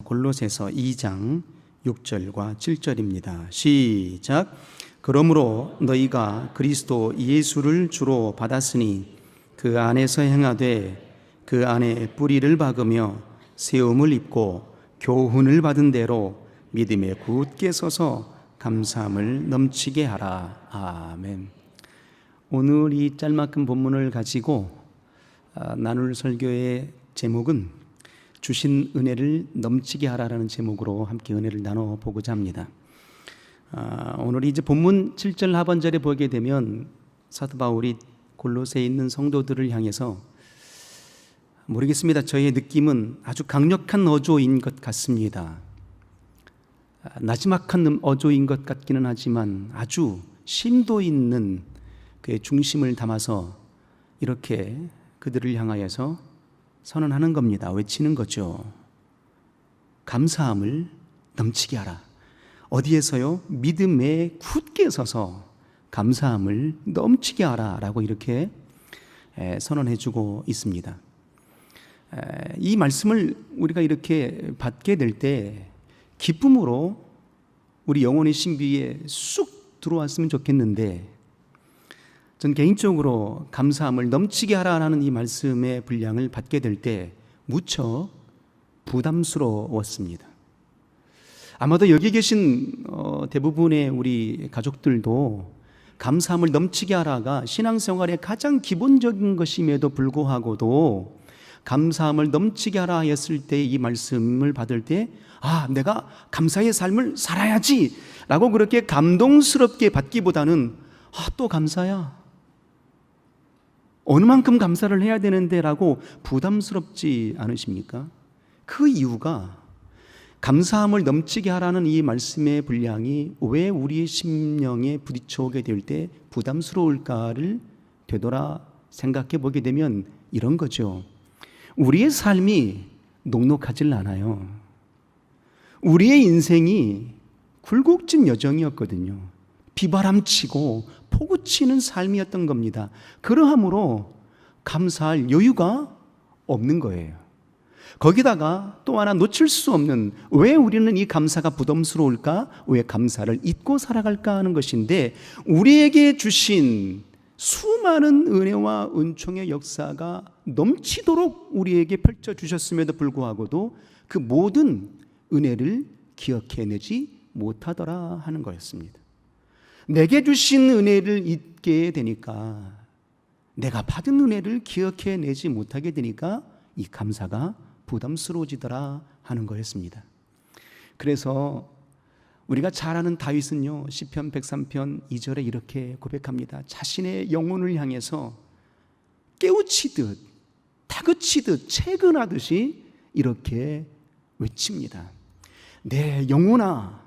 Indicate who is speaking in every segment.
Speaker 1: 골로새서 2장 6절과 7절입니다. 시작. 그러므로 너희가 그리스도 예수를 주로 받았으니 그 안에서 행하되 그 안에 뿌리를 박으며 세움을 입고 교훈을 받은 대로 믿음에 굳게 서서 감사함을 넘치게 하라. 아멘. 오늘 이 짤막한 본문을 가지고 나눌 설교의 제목은 주신 은혜를 넘치게 하라라는 제목으로 함께 은혜를 나눠보고자 합니다. 오늘 이제 본문 7절 하반절에 보게 되면 사도 바울이 골로새에 있는 성도들을 향해서, 모르겠습니다, 저의 느낌은 아주 강력한 어조인 것 같습니다. 나지막한 어조인 것 같기는 하지만 아주 심도 있는 그의 중심을 담아서 이렇게 그들을 향하여서 선언하는 겁니다. 외치는 거죠. 감사함을 넘치게 하라. 어디에서요? 믿음에 굳게 서서 감사함을 넘치게 하라 라고 이렇게 선언해 주고 있습니다. 이 말씀을 우리가 이렇게 받게 될 때 기쁨으로 우리 영혼의 신비에 쑥 들어왔으면 좋겠는데, 전 개인적으로 감사함을 넘치게 하라는 이 말씀의 분량을 받게 될 때 무척 부담스러웠습니다. 아마도 여기 계신 대부분의 우리 가족들도 감사함을 넘치게 하라가 신앙생활의 가장 기본적인 것임에도 불구하고도 감사함을 넘치게 하라 했을 때 이 말씀을 받을 때 내가 감사의 삶을 살아야지 라고 그렇게 감동스럽게 받기보다는 또 감사야, 어느 만큼 감사를 해야 되는데 라고 부담스럽지 않으십니까? 그 이유가 감사함을 넘치게 하라는 이 말씀의 분량이 왜 우리의 심령에 부딪혀오게 될 때 부담스러울까를 되돌아 생각해 보게 되면 이런 거죠. 우리의 삶이 녹록하질 않아요. 우리의 인생이 굴곡진 여정이었거든요. 비바람치고 포구치는 삶이었던 겁니다. 그러함으로 감사할 여유가 없는 거예요. 거기다가 또 하나 놓칠 수 없는, 왜 우리는 이 감사가 부담스러울까? 왜 감사를 잊고 살아갈까 하는 것인데, 우리에게 주신 수많은 은혜와 은총의 역사가 넘치도록 우리에게 펼쳐주셨음에도 불구하고도 그 모든 은혜를 기억해내지 못하더라 하는 거였습니다. 내게 주신 은혜를 잊게 되니까, 내가 받은 은혜를 기억해내지 못하게 되니까 이 감사가 부담스러워지더라 하는 거였습니다. 그래서 우리가 잘 아는 다윗은요, 시편 103편 2절에 이렇게 고백합니다. 자신의 영혼을 향해서 깨우치듯 다그치듯 채근하듯이 이렇게 외칩니다. 내 영혼아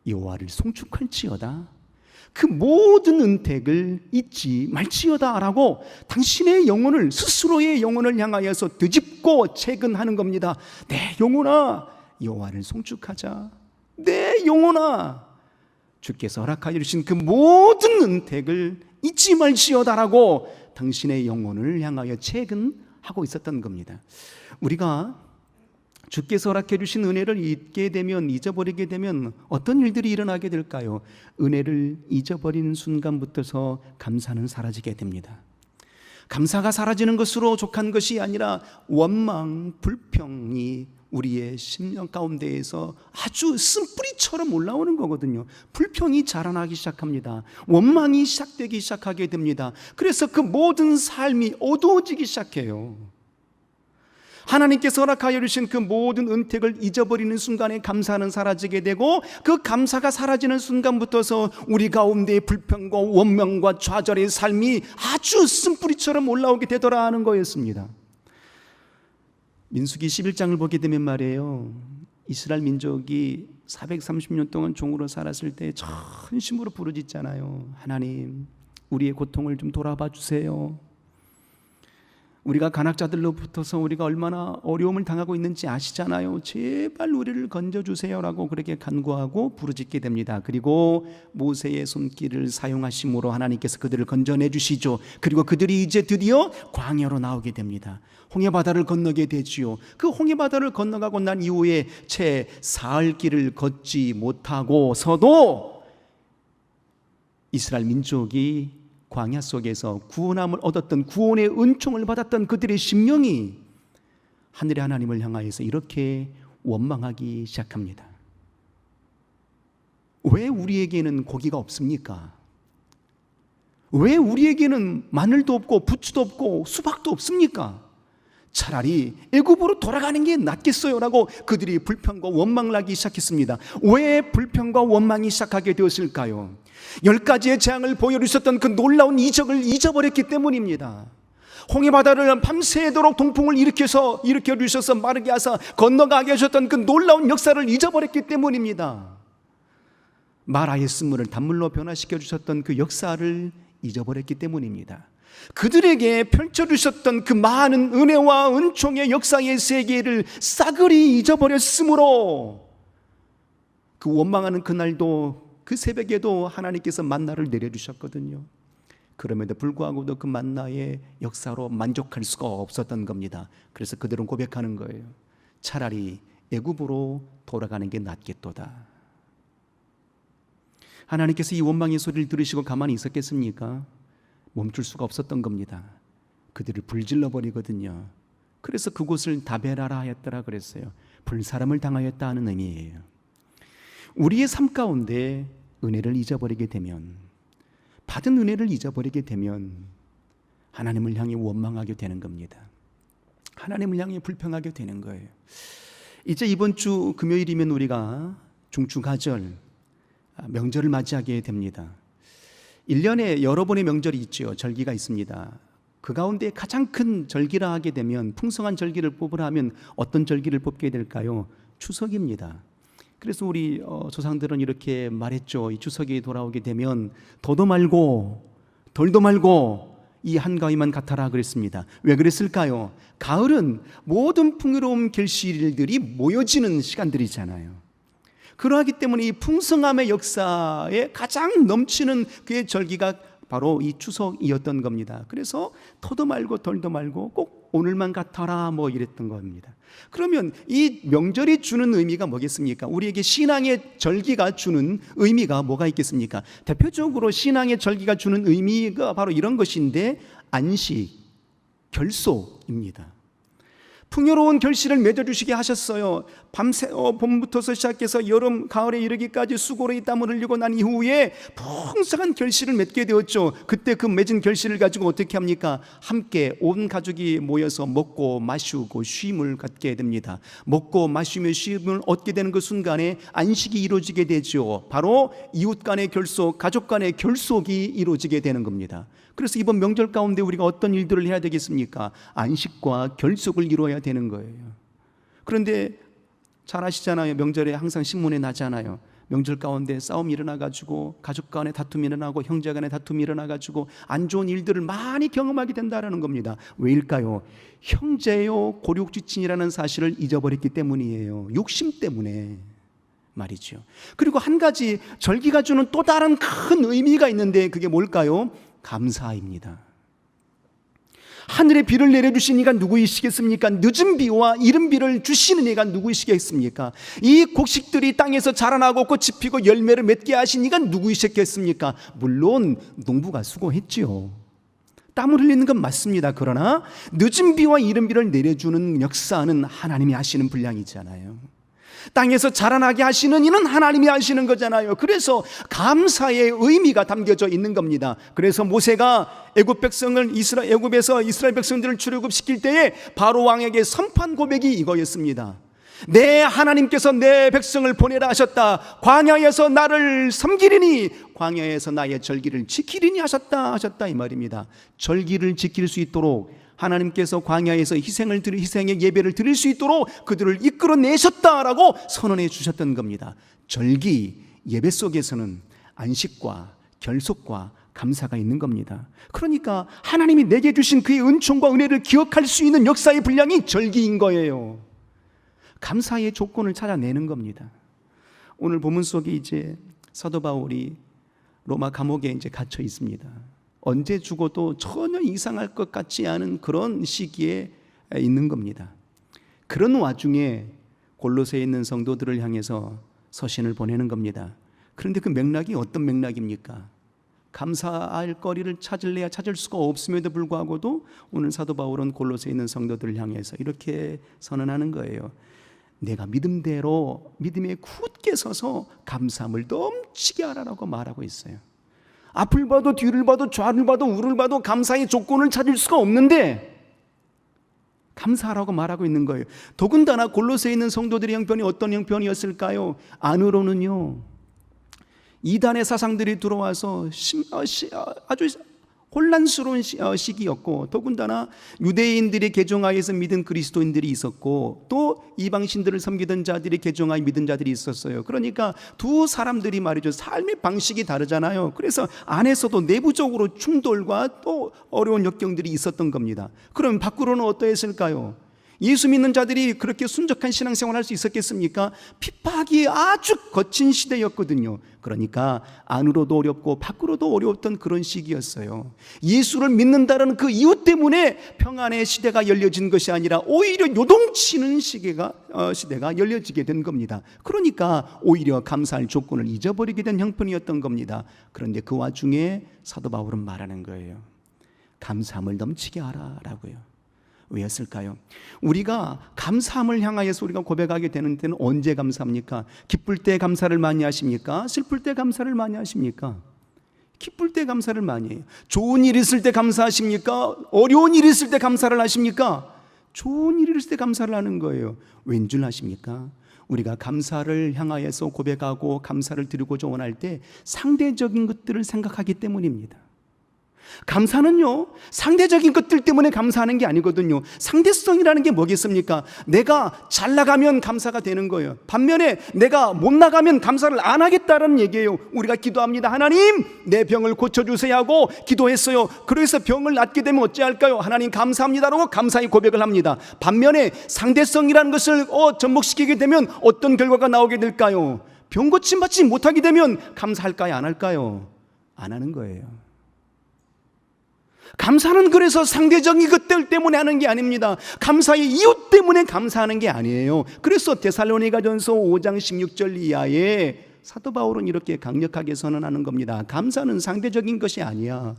Speaker 1: 여호와를 송축할지어다. 그 모든 은택을 잊지 말지어다 라고 당신의 영혼을, 스스로의 영혼을 향하여서 되짚고 채근하는 겁니다. 내 영혼아 여호와를 송축하자. 내 영혼아 주께서 허락하여 주신 그 모든 은택을 잊지 말지어다 라고 당신의 영혼을 향하여 채근하고 있었던 겁니다. 우리가 주께서 허락해 주신 은혜를 잊게 되면, 잊어버리게 되면 어떤 일들이 일어나게 될까요? 은혜를 잊어버리는 순간부터서 감사는 사라지게 됩니다. 감사가 사라지는 것으로 족한 것이 아니라 원망, 불평이 우리의 심령 가운데에서 아주 쓴뿌리처럼 올라오는 거거든요. 불평이 자라나기 시작합니다. 원망이 시작되기 시작하게 됩니다. 그래서 그 모든 삶이 어두워지기 시작해요. 하나님께서 허락하여 주신 그 모든 은택을 잊어버리는 순간에 감사는 사라지게 되고, 그 감사가 사라지는 순간부터서 우리 가운데의 불평과 원망과 좌절의 삶이 아주 쓴뿌리처럼 올라오게 되더라 하는 거였습니다. 민수기 11장을 보게 되면 말이에요, 이스라엘 민족이 430년 동안 종으로 살았을 때 전심으로 부르짖잖아요. 하나님, 우리의 고통을 좀 돌아봐 주세요. 우리가 간악자들로부터서 우리가 얼마나 어려움을 당하고 있는지 아시잖아요. 제발 우리를 건져주세요라고 그렇게 간구하고 부르짖게 됩니다. 그리고 모세의 손길을 사용하심으로 하나님께서 그들을 건져내 주시죠. 그리고 그들이 이제 드디어 광야로 나오게 됩니다. 홍해바다를 건너게 되지요. 그 홍해바다를 건너가고 난 이후에 채 사흘 길을 걷지 못하고서도 이스라엘 민족이 광야 속에서 구원함을 얻었던, 구원의 은총을 받았던 그들의 심령이 하늘의 하나님을 향하여서 이렇게 원망하기 시작합니다. 왜 우리에게는 고기가 없습니까? 왜 우리에게는 마늘도 없고 부추도 없고 수박도 없습니까? 차라리 애굽으로 돌아가는 게 낫겠어요 라고 그들이 불평과 원망을 하기 시작했습니다. 왜 불평과 원망이 시작하게 되었을까요? 10가지의 재앙을 보여주셨던 그 놀라운 이적을 잊어버렸기 때문입니다. 홍해바다를 밤새도록 동풍을 일으켜 주셔서 마르게 하사 건너가게 하셨던 그 놀라운 역사를 잊어버렸기 때문입니다. 마라의 쓴물을 단물로 변화시켜 주셨던 그 역사를 잊어버렸기 때문입니다. 그들에게 펼쳐주셨던 그 많은 은혜와 은총의 역사의 세계를 싸그리 잊어버렸으므로 그 원망하는 그날도, 그 새벽에도 하나님께서 만나를 내려주셨거든요. 그럼에도 불구하고도 그 만나의 역사로 만족할 수가 없었던 겁니다. 그래서 그들은 고백하는 거예요. 차라리 애굽으로 돌아가는 게 낫겠도다. 하나님께서 이 원망의 소리를 들으시고 가만히 있었겠습니까? 멈출 수가 없었던 겁니다. 그들을 불질러 버리거든요. 그래서 그곳을 다베라라 하였더라 그랬어요. 불사람을 당하였다 하는 의미예요. 우리의 삶 가운데 은혜를 잊어버리게 되면, 받은 은혜를 잊어버리게 되면 하나님을 향해 원망하게 되는 겁니다. 하나님을 향해 불평하게 되는 거예요. 이제 이번 주 금요일이면 우리가 중추가절, 명절을 맞이하게 됩니다. 1년에 여러 번의 명절이 있죠. 절기가 있습니다. 그 가운데 가장 큰 절기라 하게 되면, 풍성한 절기를 뽑으라 하면 어떤 절기를 뽑게 될까요? 추석입니다. 그래서 우리 조상들은 이렇게 말했죠. 이 추석이 돌아오게 되면 더도 말고 덜도 말고 이 한가위만 같아라 그랬습니다. 왜 그랬을까요? 가을은 모든 풍요로운 결실들이 모여지는 시간들이잖아요. 그러하기 때문에 이 풍성함의 역사에 가장 넘치는 그의 절기가 바로 이 추석이었던 겁니다. 그래서 더도 말고 덜도 말고 꼭 오늘만 같아라 뭐 이랬던 겁니다. 그러면 이 명절이 주는 의미가 뭐겠습니까? 우리에게 신앙의 절기가 주는 의미가 뭐가 있겠습니까? 대표적으로 신앙의 절기가 주는 의미가 바로 이런 것인데, 안식, 결속입니다. 풍요로운 결실을 맺어주시게 하셨어요. 밤새 봄부터서 시작해서 여름, 가을에 이르기까지 수고로 땀을 흘리고 난 이후에 풍성한 결실을 맺게 되었죠. 그때 그 맺은 결실을 가지고 어떻게 합니까? 함께 온 가족이 모여서 먹고 마시고 쉼을 갖게 됩니다. 먹고 마시며 쉼을 얻게 되는 그 순간에 안식이 이루어지게 되죠. 바로 이웃 간의 결속, 가족 간의 결속이 이루어지게 되는 겁니다. 그래서 이번 명절 가운데 우리가 어떤 일들을 해야 되겠습니까? 안식과 결속을 이루어야 되는 거예요. 그런데 잘 아시잖아요. 명절에 항상 신문에 나잖아요. 명절 가운데 싸움이 일어나가지고 가족 간에 다툼이 일어나고 형제 간에 다툼이 일어나가지고 안 좋은 일들을 많이 경험하게 된다는 겁니다. 왜일까요? 형제요 고육지친이라는 사실을 잊어버렸기 때문이에요. 욕심 때문에 말이죠. 그리고 한 가지 절기가 주는 또 다른 큰 의미가 있는데 그게 뭘까요? 감사입니다. 하늘에 비를 내려주신 이가 누구이시겠습니까? 늦은 비와 이른 비를 주시는 이가 누구이시겠습니까? 이 곡식들이 땅에서 자라나고 꽃이 피고 열매를 맺게 하신 이가 누구이시겠습니까? 물론 농부가 수고했지요. 땀을 흘리는 건 맞습니다. 그러나 늦은 비와 이른 비를 내려주는 역사는 하나님이 하시는 분량이잖아요. 땅에서 자라나게 하시는 이는 하나님이 하시는 거잖아요. 그래서 감사의 의미가 담겨져 있는 겁니다. 그래서 모세가 애굽에서 이스라엘 백성들을 출애굽시킬 때에 바로 왕에게 선판 고백이 이거였습니다. 내 하나님께서 내 백성을 보내라 하셨다. 광야에서 나를 섬기리니 광야에서 나의 절기를 지키리니 하셨다 이 말입니다. 절기를 지킬 수 있도록 하나님께서 광야에서 희생의 예배를 드릴 수 있도록 그들을 이끌어내셨다라고 선언해 주셨던 겁니다. 절기, 예배 속에서는 안식과 결속과 감사가 있는 겁니다. 그러니까 하나님이 내게 주신 그의 은총과 은혜를 기억할 수 있는 역사의 분량이 절기인 거예요. 감사의 조건을 찾아내는 겁니다. 오늘 본문 속에 이제 사도 바울이 로마 감옥에 이제 갇혀 있습니다. 언제 죽어도 전혀 이상할 것 같지 않은 그런 시기에 있는 겁니다. 그런 와중에 골로새에 있는 성도들을 향해서 서신을 보내는 겁니다. 그런데 그 맥락이 어떤 맥락입니까? 감사할 거리를 찾을래야 찾을 수가 없음에도 불구하고도 오늘 사도 바울은 골로새에 있는 성도들을 향해서 이렇게 선언하는 거예요. 내가 믿음대로 믿음에 굳게 서서 감사함을 넘치게 하라라고 말하고 있어요. 앞을 봐도 뒤를 봐도 좌를 봐도 우를 봐도 감사의 조건을 찾을 수가 없는데 감사하라고 말하고 있는 거예요. 더군다나 골로새에 있는 성도들의 형편이 어떤 형편이었을까요? 안으로는요, 이단의 사상들이 들어와서 아주 혼란스러운 시기였고, 더군다나 유대인들의 계종하에서 믿은 그리스도인들이 있었고, 또 이방신들을 섬기던 자들이 계종하에 믿은 자들이 있었어요. 그러니까 두 사람들이 말이죠, 삶의 방식이 다르잖아요. 그래서 안에서도 내부적으로 충돌과 또 어려운 역경들이 있었던 겁니다. 그럼 밖으로는 어떠했을까요? 예수 믿는 자들이 그렇게 순적한 신앙생활을 할 수 있었겠습니까? 핍박이 아주 거친 시대였거든요. 그러니까 안으로도 어렵고 밖으로도 어려웠던 그런 시기였어요. 예수를 믿는다는 그 이유 때문에 평안의 시대가 열려진 것이 아니라 오히려 요동치는 시대가 열려지게 된 겁니다. 그러니까 오히려 감사할 조건을 잊어버리게 된 형편이었던 겁니다. 그런데 그 와중에 사도 바울은 말하는 거예요. 감사함을 넘치게 하라라고요. 왜였을까요? 우리가 감사함을 향하여서 우리가 고백하게 되는 때는 언제 감사합니까? 기쁠 때 감사를 많이 하십니까? 슬플 때 감사를 많이 하십니까? 기쁠 때 감사를 많이 해요. 좋은 일 있을 때 감사하십니까? 어려운 일 있을 때 감사를 하십니까? 좋은 일 있을 때 감사를 하는 거예요. 왠 줄 아십니까? 우리가 감사를 향하여서 고백하고 감사를 드리고자 원할 때 상대적인 것들을 생각하기 때문입니다. 감사는요, 상대적인 것들 때문에 감사하는 게 아니거든요. 상대성이라는 게 뭐겠습니까? 내가 잘 나가면 감사가 되는 거예요. 반면에 내가 못 나가면 감사를 안 하겠다는 얘기예요. 우리가 기도합니다. 하나님, 내 병을 고쳐주세요 하고 기도했어요. 그래서 병을 낫게 되면 어찌할까요? 하나님 감사합니다라고 감사의 고백을 합니다. 반면에 상대성이라는 것을 접목시키게 되면 어떤 결과가 나오게 될까요? 병 고침받지 못하게 되면 감사할까요? 안 할까요? 안 하는 거예요. 감사는 그래서 상대적인 것들 때문에 하는 게 아닙니다. 감사의 이유 때문에 감사하는 게 아니에요. 그래서 데살로니가전서 5장 16절 이하에 사도 바울은 이렇게 강력하게 선언하는 겁니다. 감사는 상대적인 것이 아니야,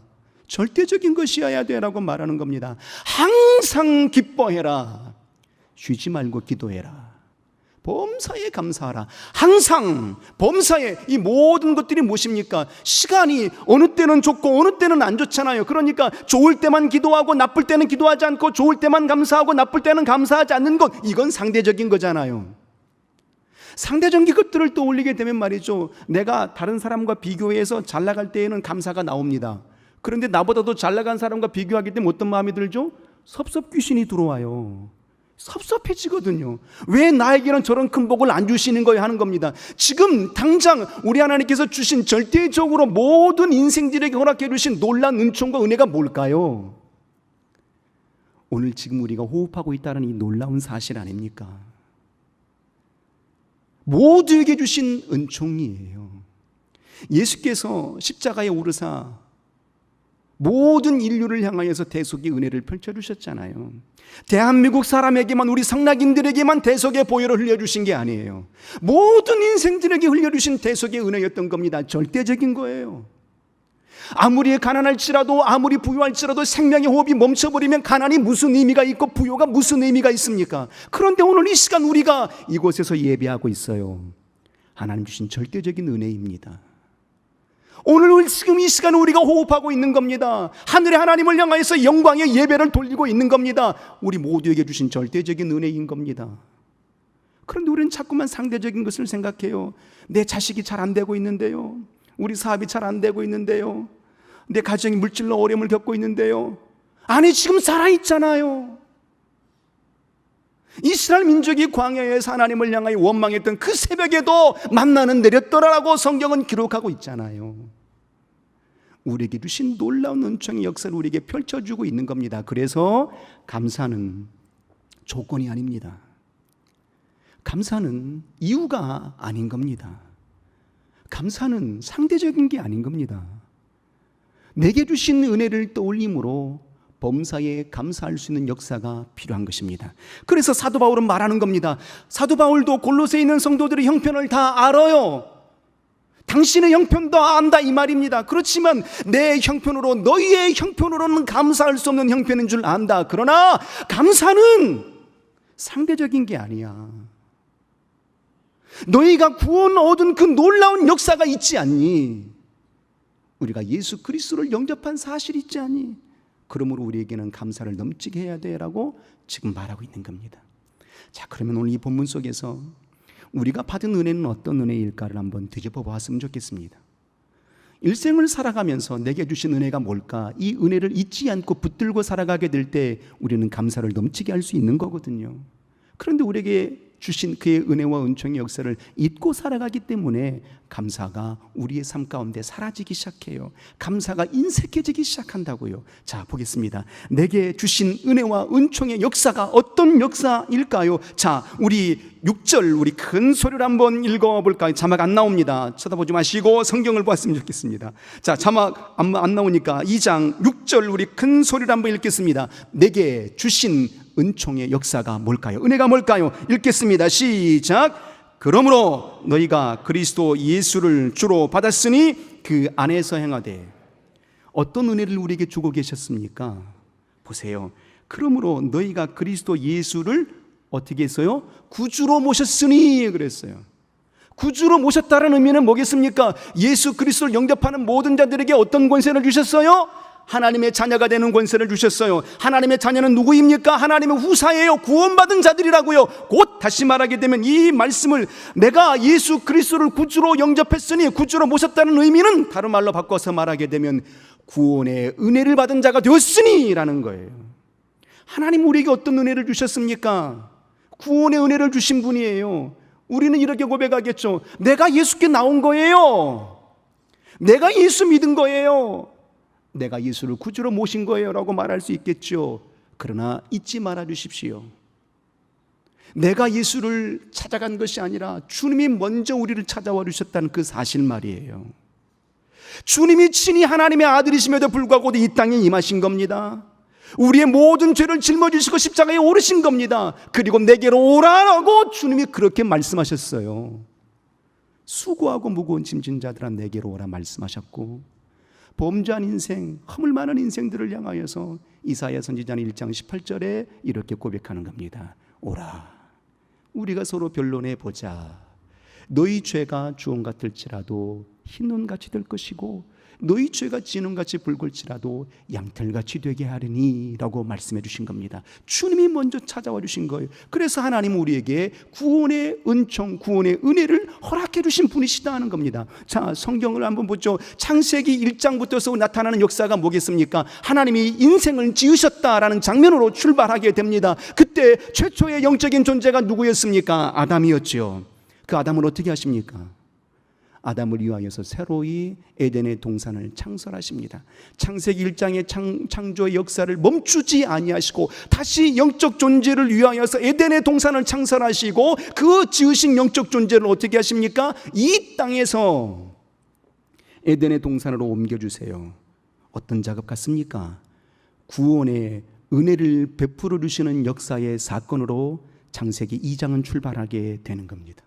Speaker 1: 절대적인 것이어야 돼라고 말하는 겁니다. 항상 기뻐해라, 쉬지 말고 기도해라, 범사에 감사하라. 항상 범사에. 이 모든 것들이 무엇입니까? 시간이 어느 때는 좋고 어느 때는 안 좋잖아요. 그러니까 좋을 때만 기도하고 나쁠 때는 기도하지 않고, 좋을 때만 감사하고 나쁠 때는 감사하지 않는 것, 이건 상대적인 거잖아요. 상대적인 것들을 또 올리게 되면 말이죠, 내가 다른 사람과 비교해서 잘 나갈 때에는 감사가 나옵니다. 그런데 나보다도 잘 나간 사람과 비교하기 때문에 어떤 마음이 들죠? 섭섭귀신이 들어와요. 섭섭해지거든요. 왜 나에게는 저런 큰 복을 안 주시는 거예요 하는 겁니다. 지금 당장 우리 하나님께서 주신 절대적으로 모든 인생들에게 허락해 주신 놀라운 은총과 은혜가 뭘까요? 오늘 지금 우리가 호흡하고 있다는 이 놀라운 사실 아닙니까? 모두에게 주신 은총이에요. 예수께서 십자가에 오르사 모든 인류를 향하여서 대속의 은혜를 펼쳐주셨잖아요. 대한민국 사람에게만, 우리 성낙인들에게만 대속의 보혈을 흘려주신 게 아니에요. 모든 인생들에게 흘려주신 대속의 은혜였던 겁니다. 절대적인 거예요. 아무리 가난할지라도, 아무리 부유할지라도 생명의 호흡이 멈춰버리면 가난이 무슨 의미가 있고 부유가 무슨 의미가 있습니까? 그런데 오늘 이 시간 우리가 이곳에서 예배하고 있어요. 하나님 주신 절대적인 은혜입니다. 오늘 지금 이 시간 우리가 호흡하고 있는 겁니다. 하늘의 하나님을 향하여서 영광의 예배를 돌리고 있는 겁니다. 우리 모두에게 주신 절대적인 은혜인 겁니다. 그런데 우리는 자꾸만 상대적인 것을 생각해요. 내 자식이 잘 안 되고 있는데요, 우리 사업이 잘 안 되고 있는데요, 내 가정이 물질로 어려움을 겪고 있는데요. 아니, 지금 살아있잖아요. 이스라엘 민족이 광야에서 하나님을 향하여 원망했던 그 새벽에도 만나는 내렸더라라고 성경은 기록하고 있잖아요. 우리에게 주신 놀라운 은총의 역사를 우리에게 펼쳐주고 있는 겁니다. 그래서 감사는 조건이 아닙니다. 감사는 이유가 아닌 겁니다. 감사는 상대적인 게 아닌 겁니다. 내게 주신 은혜를 떠올림으로 범사에 감사할 수 있는 역사가 필요한 것입니다. 그래서 사도 바울은 말하는 겁니다. 사도 바울도 골로새에 있는 성도들의 형편을 다 알아요. 당신의 형편도 안다 이 말입니다. 그렇지만 내 형편으로, 너희의 형편으로는 감사할 수 없는 형편인 줄 안다. 그러나 감사는 상대적인 게 아니야. 너희가 구원 얻은 그 놀라운 역사가 있지 않니? 우리가 예수 그리스도를 영접한 사실이 있지 않니? 그러므로 우리에게는 감사를 넘치게 해야 돼라고 지금 말하고 있는 겁니다. 자, 그러면 오늘 이 본문 속에서 우리가 받은 은혜는 어떤 은혜일까를 한번 뒤집어 보았으면 좋겠습니다. 일생을 살아가면서 내게 주신 은혜가 뭘까? 이 은혜를 잊지 않고 붙들고 살아가게 될 때 우리는 감사를 넘치게 할 수 있는 거거든요. 그런데 우리에게 주신 그의 은혜와 은총의 역사를 잊고 살아가기 때문에 감사가 우리의 삶 가운데 사라지기 시작해요. 감사가 인색해지기 시작한다고요. 자, 보겠습니다. 내게 주신 은혜와 은총의 역사가 어떤 역사일까요? 자, 우리 6절 우리 큰 소리를 한번 읽어볼까요? 자막 안 나옵니다. 쳐다보지 마시고 성경을 보았으면 좋겠습니다. 자, 자막 안 나오니까 2장 6절 우리 큰 소리를 한번 읽겠습니다. 내게 주신 은총의 역사가 뭘까요? 은혜가 뭘까요? 읽겠습니다. 시작. 그러므로 너희가 그리스도 예수를 주로 받았으니 그 안에서 행하되. 어떤 은혜를 우리에게 주고 계셨습니까? 보세요. 그러므로 너희가 그리스도 예수를 어떻게 했어요? 구주로 모셨으니 그랬어요. 구주로 모셨다는 의미는 뭐겠습니까? 예수 그리스도를 영접하는 모든 자들에게 어떤 권세를 주셨어요? 하나님의 자녀가 되는 권세를 주셨어요. 하나님의 자녀는 누구입니까? 하나님의 후사예요. 구원받은 자들이라고요. 곧 다시 말하게 되면 이 말씀을 내가 예수 그리스도를 구주로 영접했으니, 구주로 모셨다는 의미는 다른 말로 바꿔서 말하게 되면 구원의 은혜를 받은 자가 되었으니 라는 거예요. 하나님 우리에게 어떤 은혜를 주셨습니까? 구원의 은혜를 주신 분이에요. 우리는 이렇게 고백하겠죠. 내가 예수께 나온 거예요. 내가 예수 믿은 거예요. 내가 예수를 구주로 모신 거예요 라고 말할 수 있겠죠. 그러나 잊지 말아 주십시오. 내가 예수를 찾아간 것이 아니라 주님이 먼저 우리를 찾아와 주셨다는 그 사실 말이에요. 주님이 친히 하나님의 아들이심에도 불구하고 이 땅에 임하신 겁니다. 우리의 모든 죄를 짊어지시고 십자가에 오르신 겁니다. 그리고 내게로 오라라고 주님이 그렇게 말씀하셨어요. 수고하고 무거운 짐진 자들아 내게로 오라 말씀하셨고, 범죄한 인생, 허물 많은 인생들을 향하여서 이사야 선지자는 1장 18절에 이렇게 고백하는 겁니다. 오라, 우리가 서로 변론해 보자. 너희 죄가 주홍 같을지라도 흰눈같이 될 것이고 너희 죄가 진홍같이 붉을지라도 양털같이 되게 하리니 라고 말씀해 주신 겁니다. 주님이 먼저 찾아와 주신 거예요. 그래서 하나님은 우리에게 구원의 은총, 구원의 은혜를 허락해 주신 분이시다 하는 겁니다. 자, 성경을 한번 보죠. 창세기 1장부터서 나타나는 역사가 뭐겠습니까? 하나님이 인생을 지으셨다라는 장면으로 출발하게 됩니다. 그때 최초의 영적인 존재가 누구였습니까? 아담이었죠. 그 아담을 어떻게 하십니까? 아담을 위하여서 새로이 에덴의 동산을 창설하십니다. 창세기 1장의 창조의 역사를 멈추지 아니하시고 다시 영적 존재를 위하여서 에덴의 동산을 창설하시고 그 지으신 영적 존재를 어떻게 하십니까? 이 땅에서 에덴의 동산으로 옮겨주세요. 어떤 작업 같습니까? 구원의 은혜를 베풀어 주시는 역사의 사건으로 창세기 2장은 출발하게 되는 겁니다.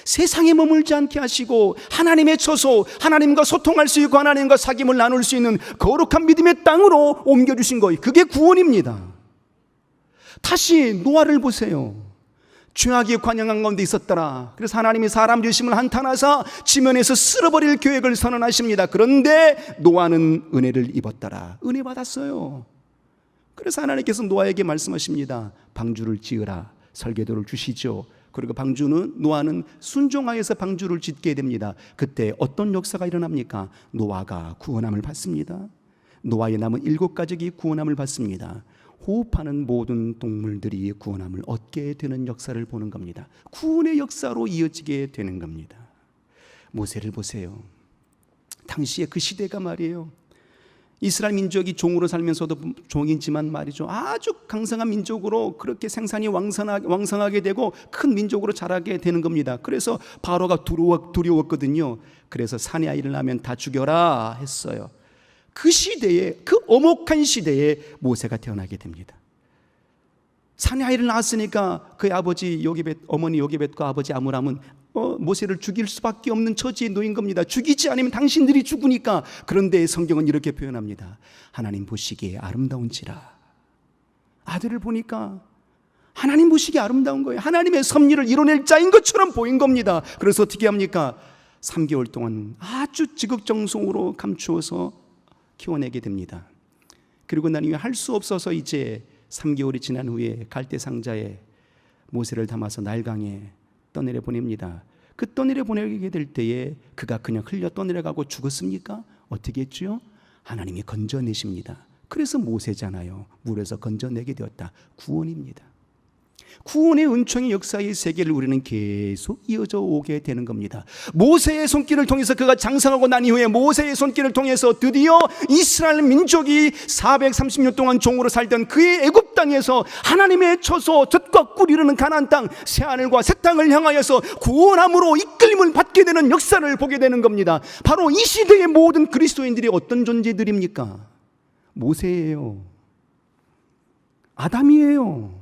Speaker 1: 세상에 머물지 않게 하시고 하나님의 처소, 하나님과 소통할 수 있고 하나님과 사귐을 나눌 수 있는 거룩한 믿음의 땅으로 옮겨주신 거예요. 그게 구원입니다. 다시 노아를 보세요. 죄악이 관영한 가운데 있었더라. 그래서 하나님이 사람 지으심을 한탄하사 지면에서 쓸어버릴 계획을 선언하십니다. 그런데 노아는 은혜를 입었더라. 은혜 받았어요. 그래서 하나님께서 노아에게 말씀하십니다. 방주를 지으라. 설계도를 주시죠. 그리고 노아는 순종하여서 방주를 짓게 됩니다. 그때 어떤 역사가 일어납니까? 노아가 구원함을 받습니다. 노아의 남은 7가족이 구원함을 받습니다. 호흡하는 모든 동물들이 구원함을 얻게 되는 역사를 보는 겁니다. 구원의 역사로 이어지게 되는 겁니다. 모세를 보세요. 당시에 그 시대가 말이에요, 이스라엘 민족이 종으로 살면서도 종이지만 말이죠, 아주 강성한 민족으로 그렇게 생산이 왕성하게 되고 큰 민족으로 자라게 되는 겁니다. 그래서 바로가 두려웠거든요. 그래서 사내 아이를 낳으면 다 죽여라 했어요. 그 시대에, 그 엄혹한 시대에 모세가 태어나게 됩니다. 사내 아이를 낳았으니까 그의 아버지 어머니 요게벳과 아버지 아므람은 모세를 죽일 수밖에 없는 처지에 놓인 겁니다. 죽이지 않으면 당신들이 죽으니까. 그런데 성경은 이렇게 표현합니다. 하나님 보시기에 아름다운지라. 아들을 보니까 하나님 보시기에 아름다운 거예요. 하나님의 섭리를 이뤄낼 자인 것처럼 보인 겁니다. 그래서 어떻게 합니까? 3개월 동안 아주 지극정성으로 감추어서 키워내게 됩니다. 그리고 난 이후에 할 수 없어서 이제 3개월이 지난 후에 갈대 상자에 모세를 담아서 나일강에 떠내려 보냅니다. 그 떠내려 보내게 될 때에 그가 그냥 흘려 떠내려가고 죽었습니까? 어떻게 했죠? 하나님이 건져내십니다. 그래서 모세잖아요. 물에서 건져내게 되었다. 구원입니다. 구원의 은총의 역사의 세계를 우리는 계속 이어져 오게 되는 겁니다. 모세의 손길을 통해서 그가 장성하고 난 이후에 모세의 손길을 통해서 드디어 이스라엘 민족이 430년 동안 종으로 살던 그의 애굽 땅에서 하나님의 처소 젖과 꿀 이르는 가나안 땅 새하늘과 새 땅을 향하여서 구원함으로 이끌림을 받게 되는 역사를 보게 되는 겁니다. 바로 이 시대의 모든 그리스도인들이 어떤 존재들입니까? 모세예요. 아담이에요.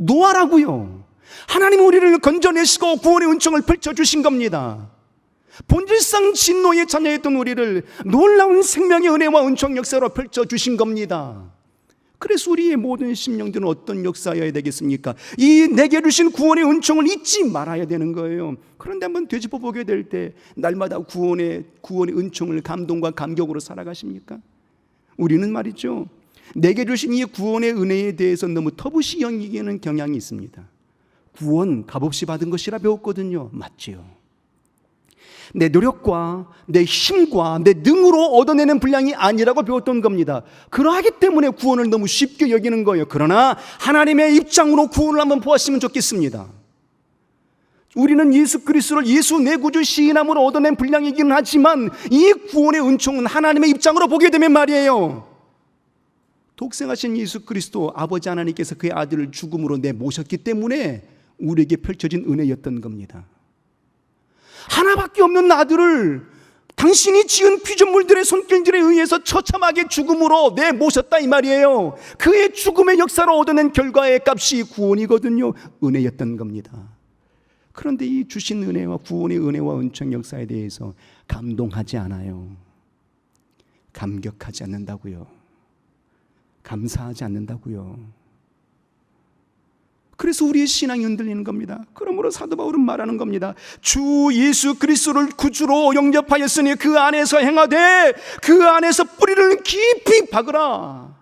Speaker 1: 노아라고요. 하나님은 우리를 건져내시고 구원의 은총을 펼쳐주신 겁니다. 본질상 진노의 자녀였던 우리를 놀라운 생명의 은혜와 은총 역사로 펼쳐주신 겁니다. 그래서 우리의 모든 심령들은 어떤 역사여야 되겠습니까? 이 내게 주신 구원의 은총을 잊지 말아야 되는 거예요. 그런데 한번 되짚어 보게 될 때 날마다 구원의 은총을 감동과 감격으로 살아가십니까? 우리는 말이죠, 내게 주신 이 구원의 은혜에 대해서 너무 터부시 여기는 경향이 있습니다. 구원 값없이 받은 것이라 배웠거든요. 맞지요. 내 노력과 내 힘과 내 능으로 얻어내는 분량이 아니라고 배웠던 겁니다. 그러하기 때문에 구원을 너무 쉽게 여기는 거예요. 그러나 하나님의 입장으로 구원을 한번 보았으면 좋겠습니다. 우리는 예수 그리스도를 예수 내 구주 시인함으로 얻어낸 분량이기는 하지만 이 구원의 은총은 하나님의 입장으로 보게 되면 말이에요, 독생하신 예수 그리스도 아버지 하나님께서 그의 아들을 죽음으로 내모셨기 때문에 우리에게 펼쳐진 은혜였던 겁니다. 하나밖에 없는 아들을 당신이 지은 피조물들의 손길들에 의해서 처참하게 죽음으로 내모셨다 이 말이에요. 그의 죽음의 역사로 얻어낸 결과의 값이 구원이거든요. 은혜였던 겁니다. 그런데 이 주신 은혜와 구원의 은혜와 은총 역사에 대해서 감동하지 않아요. 감격하지 않는다고요. 감사하지 않는다고요. 그래서 우리의 신앙이 흔들리는 겁니다. 그러므로 사도 바울은 말하는 겁니다. 주 예수 그리스도를 구주로 영접하였으니 그 안에서 행하되 그 안에서 뿌리를 깊이 박으라.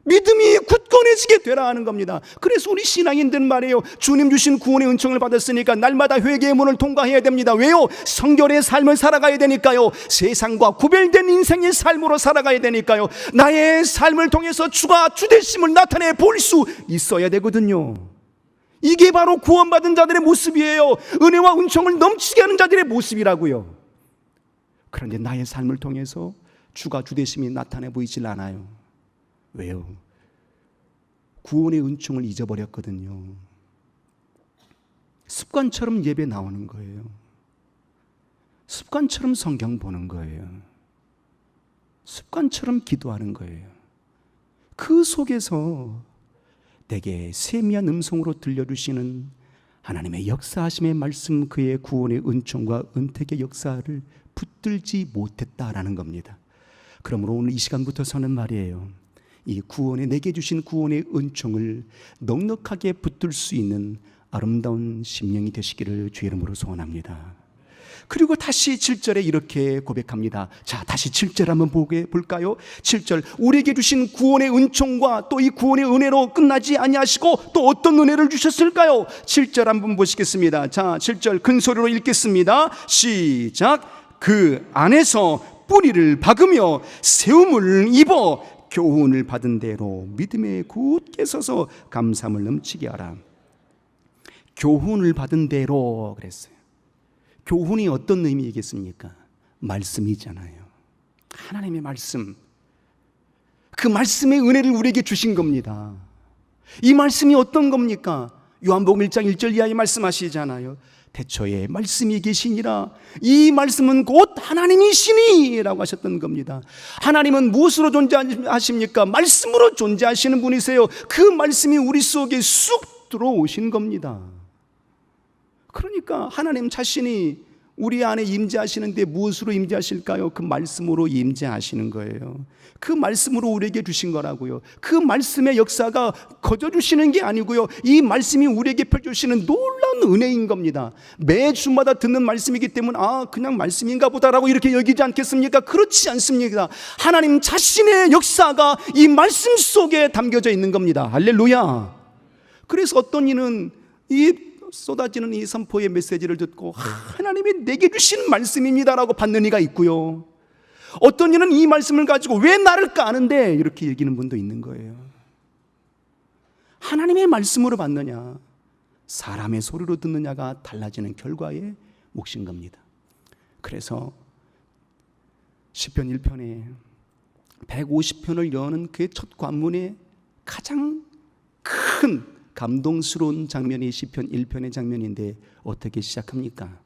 Speaker 1: 믿음이 굳건해지게 되라 하는 겁니다. 그래서 우리 신앙인들은 말이에요, 주님 주신 구원의 은총을 받았으니까 날마다 회개의 문을 통과해야 됩니다. 왜요? 성결의 삶을 살아가야 되니까요. 세상과 구별된 인생의 삶으로 살아가야 되니까요. 나의 삶을 통해서 주가 주되심을 나타내 볼 수 있어야 되거든요. 이게 바로 구원받은 자들의 모습이에요. 은혜와 은총을 넘치게 하는 자들의 모습이라고요. 그런데 나의 삶을 통해서 주가 주되심이 나타내 보이질 않아요. 왜요? 구원의 은총을 잊어버렸거든요. 습관처럼 예배 나오는 거예요. 습관처럼 성경 보는 거예요. 습관처럼 기도하는 거예요. 그 속에서 내게 세미한 음성으로 들려주시는 하나님의 역사하심의 말씀, 그의 구원의 은총과 은택의 역사를 붙들지 못했다라는 겁니다. 그러므로 오늘 이 시간부터서는 말이에요, 이 구원에 내게 주신 구원의 은총을 넉넉하게 붙들 수 있는 아름다운 심령이 되시기를 주의 이름으로 소원합니다. 그리고 다시 7절에 이렇게 고백합니다. 자, 다시 7절 한번 볼까요? 7절, 우리에게 주신 구원의 은총과 또 이 구원의 은혜로 끝나지 아니하시고 또 어떤 은혜를 주셨을까요? 7절 한번 보시겠습니다. 자, 7절 큰 소리로 읽겠습니다. 시작. 그 안에서 뿌리를 박으며 세움을 입어 교훈을 받은 대로 믿음에 굳게 서서 감사함을 넘치게 하라. 교훈을 받은 대로 그랬어요. 교훈이 어떤 의미이겠습니까? 말씀이잖아요. 하나님의 말씀, 그 말씀의 은혜를 우리에게 주신 겁니다. 이 말씀이 어떤 겁니까? 요한복음 1장 1절 이하에 말씀하시잖아요. 태초에 말씀이 계시니라. 이 말씀은 곧 하나님이시니 라고 하셨던 겁니다. 하나님은 무엇으로 존재하십니까? 말씀으로 존재하시는 분이세요. 그 말씀이 우리 속에 쑥 들어오신 겁니다. 그러니까 하나님 자신이 우리 안에 임재하시는데 무엇으로 임재하실까요? 그 말씀으로 임재하시는 거예요. 그 말씀으로 우리에게 주신 거라고요. 그 말씀의 역사가 거저 주시는 게 아니고요, 이 말씀이 우리에게 펼쳐주시는 놀라운 은혜인 겁니다. 매주마다 듣는 말씀이기 때문에 그냥 말씀인가 보다라고 이렇게 여기지 않겠습니까? 그렇지 않습니다. 하나님 자신의 역사가 이 말씀 속에 담겨져 있는 겁니다. 할렐루야. 그래서 어떤 이는 이 쏟아지는 이 선포의 메시지를 듣고 하나님이 내게 주신 말씀입니다라고 받는 이가 있고요, 어떤 이는 이 말씀을 가지고 왜 나를 까는데 이렇게 얘기하는 분도 있는 거예요. 하나님의 말씀으로 받느냐, 사람의 소리로 듣느냐가 달라지는 결과의 몫인 겁니다. 그래서 시편 1편에 150편을 여는 그의 첫 관문에 가장 큰 감동스러운 장면이 시편 1편의 장면인데 어떻게 시작합니까?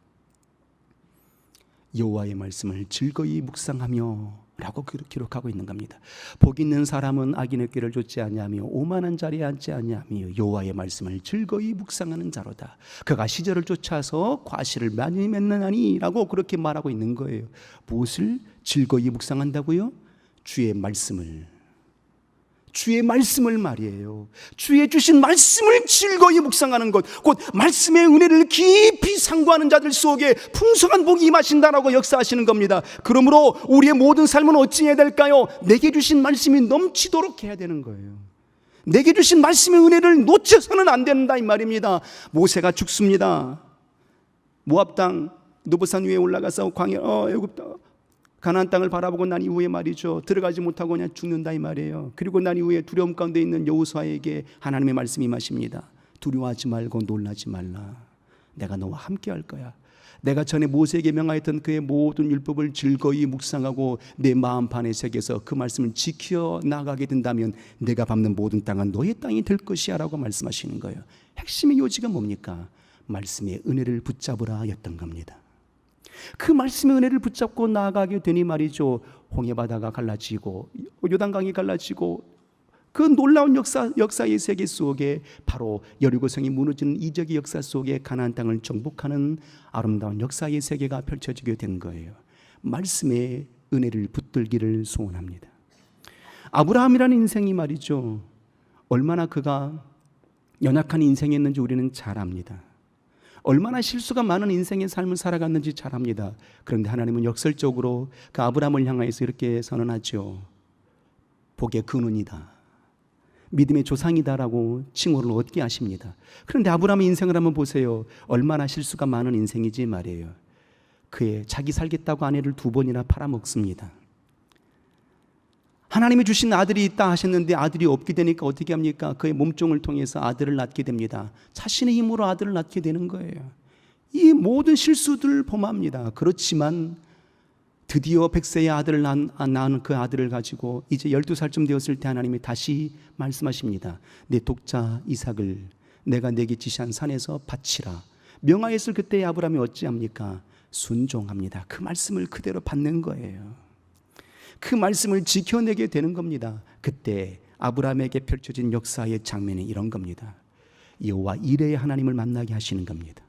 Speaker 1: 여호와의 말씀을 즐거이 묵상하며 라고 기록하고 있는 겁니다. 복 있는 사람은 악인의 길을 좇지 아니하며 오만한 자리에 앉지 아니하며 여호와의 말씀을 즐거이 묵상하는 자로다. 그가 시절을 쫓아서 과실을 많이 맺느니라 라고 그렇게 말하고 있는 거예요. 무엇을 즐거이 묵상한다고요? 주의 말씀을 말이에요. 주의 주신 말씀을 즐거이 묵상하는 것, 곧 말씀의 은혜를 깊이 상고하는 자들 속에 풍성한 복이 임하신다라고 역사하시는 겁니다. 그러므로 우리의 모든 삶은 어찌해야 될까요? 내게 주신 말씀이 넘치도록 해야 되는 거예요. 내게 주신 말씀의 은혜를 놓쳐서는 안 된다 이 말입니다. 모세가 죽습니다. 모압 땅 노보산 위에 올라가서 광야 애굽 가나안 땅을 바라보고 난 이후에 말이죠, 들어가지 못하고 그냥 죽는다 이 말이에요. 그리고 난 이후에 두려움 가운데 있는 여호수아에게 하나님의 말씀이 임하십니다. 두려워하지 말고 놀라지 말라. 내가 너와 함께 할 거야. 내가 전에 모세에게 명하였던 그의 모든 율법을 즐거이 묵상하고 내 마음판에 새겨서 그 말씀을 지켜 나가게 된다면 내가 밟는 모든 땅은 너의 땅이 될 것이야 라고 말씀하시는 거예요. 핵심의 요지가 뭡니까? 말씀의 은혜를 붙잡으라 였던 겁니다. 그 말씀의 은혜를 붙잡고 나아가게 되니 말이죠, 홍해바다가 갈라지고 요단강이 갈라지고 그 놀라운 역사의 세계 속에 바로 여리고성이 무너지는 이적의 역사 속에 가나안 땅을 정복하는 아름다운 역사의 세계가 펼쳐지게 된 거예요. 말씀의 은혜를 붙들기를 소원합니다. 아브라함이라는 인생이 말이죠, 얼마나 그가 연약한 인생이었는지 우리는 잘 압니다. 얼마나 실수가 많은 인생의 삶을 살아갔는지 잘 압니다. 그런데 하나님은 역설적으로 그 아브라함을 향하여서 이렇게 선언하죠. 복의 근원이다, 믿음의 조상이다라고 칭호를 얻게 하십니다. 그런데 아브라함의 인생을 한번 보세요. 얼마나 실수가 많은 인생이지 말이에요. 그의 자기 살겠다고 아내를 2번이나 팔아먹습니다. 하나님이 주신 아들이 있다 하셨는데 아들이 없게 되니까 어떻게 합니까? 그의 몸종을 통해서 아들을 낳게 됩니다. 자신의 힘으로 아들을 낳게 되는 거예요. 이 모든 실수들을 범합니다. 그렇지만 드디어 100세의 아들을 낳은 그 아들을 가지고 이제 12살쯤 되었을 때 하나님이 다시 말씀하십니다. 내 독자 이삭을 내가 내게 지시한 산에서 바치라. 명하였을 그때 아브라함이 어찌합니까? 순종합니다. 그 말씀을 그대로 받는 거예요. 그 말씀을 지켜내게 되는 겁니다. 그때 아브라함에게 펼쳐진 역사의 장면이 이런 겁니다. 여호와 이레의 하나님을 만나게 하시는 겁니다.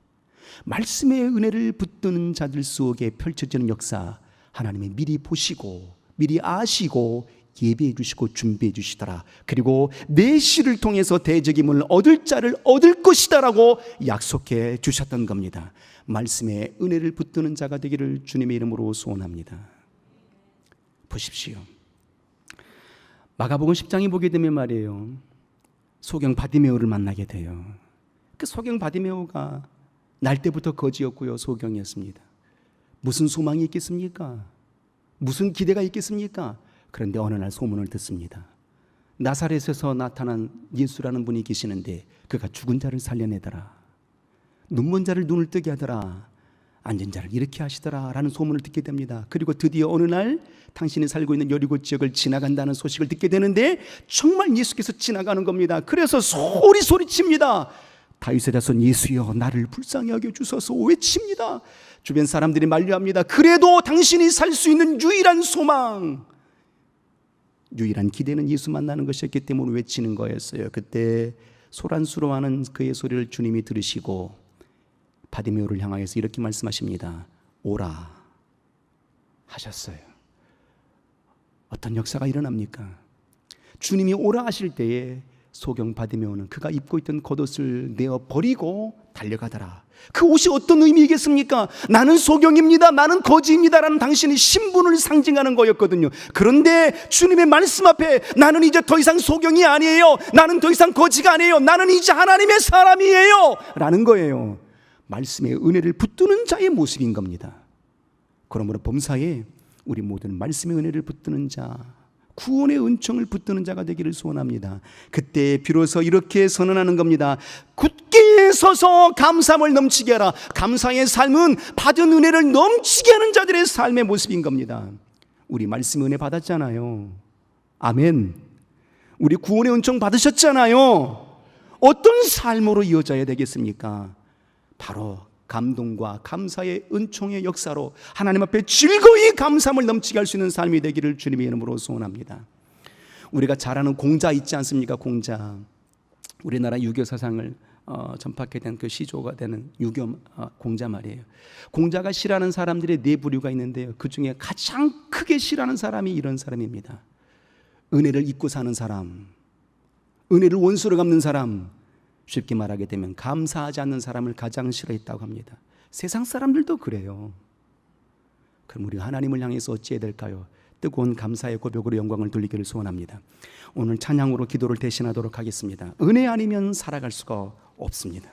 Speaker 1: 말씀의 은혜를 붙드는 자들 속에 펼쳐지는 역사, 하나님이 미리 보시고 미리 아시고 예비해 주시고 준비해 주시더라. 그리고 내 씨를 통해서 대적임을 얻을 자를 얻을 것이다라고 약속해 주셨던 겁니다. 말씀의 은혜를 붙드는 자가 되기를 주님의 이름으로 소원합니다. 보십시오. 마가복음 10장에 보게 되면 말이에요, 소경 바디메오를 만나게 돼요. 그 소경 바디메오가 날 때부터 거지였고요, 소경이었습니다. 무슨 소망이 있겠습니까? 무슨 기대가 있겠습니까? 그런데 어느 날 소문을 듣습니다. 나사렛에서 나타난 예수라는 분이 계시는데 그가 죽은 자를 살려내더라, 눈먼 자를 눈을 뜨게 하더라, 앉은 자를 이렇게 하시더라라는 소문을 듣게 됩니다. 그리고 드디어 어느 날 당신이 살고 있는 여리고 지역을 지나간다는 소식을 듣게 되는데 정말 예수께서 지나가는 겁니다. 그래서 소리칩니다. 다윗의 자손 예수여 나를 불쌍히 여겨 주소서 외칩니다. 주변 사람들이 만류합니다. 그래도 당신이 살 수 있는 유일한 소망, 유일한 기대는 예수 만나는 것이었기 때문에 외치는 거였어요. 그때 소란스러워하는 그의 소리를 주님이 들으시고 바디메오를 향하여서 이렇게 말씀하십니다. 오라 하셨어요. 어떤 역사가 일어납니까? 주님이 오라 하실 때에 소경 바디메오는 그가 입고 있던 겉옷을 내어 버리고 달려가더라. 그 옷이 어떤 의미이겠습니까? 나는 소경입니다, 나는 거지입니다 라는 당신의 신분을 상징하는 거였거든요. 그런데 주님의 말씀 앞에 나는 이제 더 이상 소경이 아니에요, 나는 더 이상 거지가 아니에요, 나는 이제 하나님의 사람이에요 라는 거예요. 말씀의 은혜를 붙드는 자의 모습인 겁니다. 그러므로 범사에 우리 모두는 말씀의 은혜를 붙드는 자, 구원의 은총을 붙드는 자가 되기를 소원합니다. 그때 비로소 이렇게 선언하는 겁니다. 굳게 서서 감사함을 넘치게 하라. 감사의 삶은 받은 은혜를 넘치게 하는 자들의 삶의 모습인 겁니다. 우리 말씀 은혜 받았잖아요. 아멘. 우리 구원의 은총 받으셨잖아요. 어떤 삶으로 이어져야 되겠습니까? 바로 감동과 감사의 은총의 역사로 하나님 앞에 즐거이 감사함을 넘치게 할 수 있는 삶이 되기를 주님의 이름으로 소원합니다. 우리가 잘 아는 공자 있지 않습니까? 공자. 우리나라 유교 사상을 전파하게 된 그 시조가 되는 유교 공자 말이에요. 공자가 싫어하는 사람들의 네 부류가 있는데요, 그 중에 가장 크게 싫어하는 사람이 이런 사람입니다. 은혜를 잊고 사는 사람, 은혜를 원수로 갚는 사람, 쉽게 말하게 되면 감사하지 않는 사람을 가장 싫어했다고 합니다. 세상 사람들도 그래요. 그럼 우리가 하나님을 향해서 어찌해야 될까요? 뜨거운 감사의 고백으로 영광을 돌리기를 소원합니다. 오늘 찬양으로 기도를 대신하도록 하겠습니다. 은혜 아니면 살아갈 수가 없습니다.